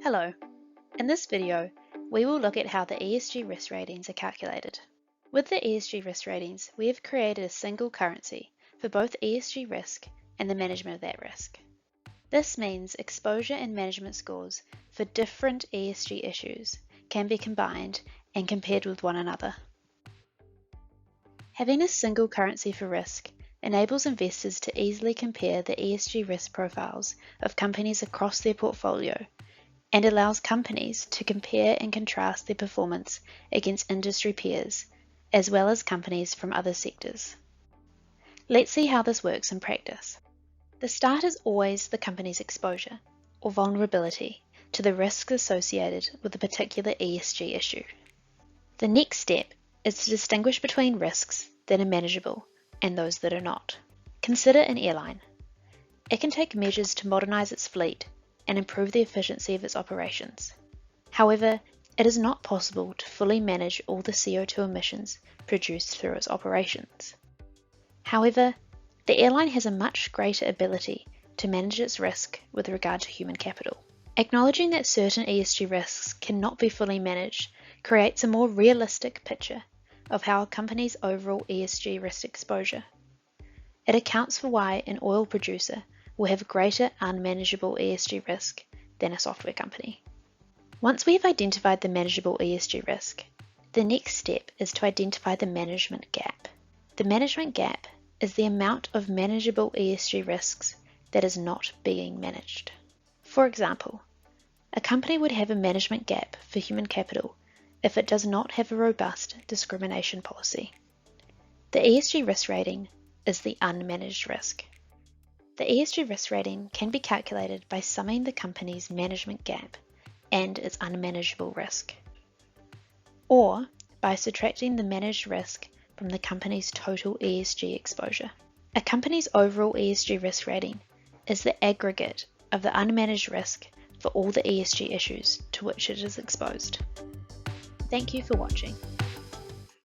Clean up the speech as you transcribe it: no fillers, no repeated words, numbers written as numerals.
Hello. In this video, we will look at how the ESG risk ratings are calculated. With the ESG risk ratings, we have created a single currency for both ESG risk and the management of that risk. This means exposure and management scores for different ESG issues can be combined and compared with one another. Having a single currency for risk enables investors to easily compare the ESG risk profiles of companies across their portfolio and allows companies to compare and contrast their performance against industry peers, as well as companies from other sectors. Let's see how this works in practice. The start is always the company's exposure, or vulnerability, to the risks associated with a particular ESG issue. The next step is to distinguish between risks that are manageable and those that are not. Consider an airline. It can take measures to modernize its fleet and improve the efficiency of its operations. However, it is not possible to fully manage all the CO2 emissions produced through its operations. However, the airline has a much greater ability to manage its risk with regard to human capital. Acknowledging that certain ESG risks cannot be fully managed creates a more realistic picture of how a company's overall ESG risk exposure. It accounts for why an oil producer will have greater unmanageable ESG risk than a software company. Once we have identified the manageable ESG risk, the next step is to identify the management gap. The management gap is the amount of manageable ESG risks that is not being managed. For example, a company would have a management gap for human capital if it does not have a robust discrimination policy. The ESG risk rating is the unmanaged risk. The ESG risk rating can be calculated by summing the company's management gap and its unmanageable risk, or by subtracting the managed risk from the company's total ESG exposure. A company's overall ESG risk rating is the aggregate of the unmanaged risk for all the ESG issues to which it is exposed. Thank you for watching.